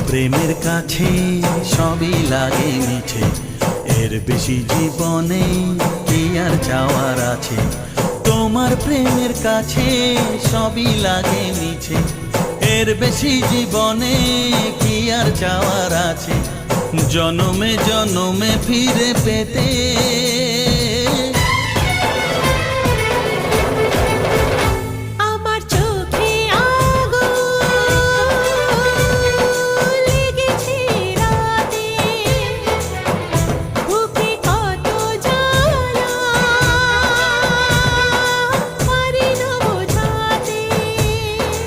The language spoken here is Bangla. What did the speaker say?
প্রেমের কাছে সবই লাগে মিছে, এর বেশি জীবনে কি আর চাওয়ার আছে। তোমার প্রেমের কাছে সবই লাগে মিছে, এর বেশি জীবনে কি আর চাওয়ার আছে। জনমে জনমে ফিরে পেতে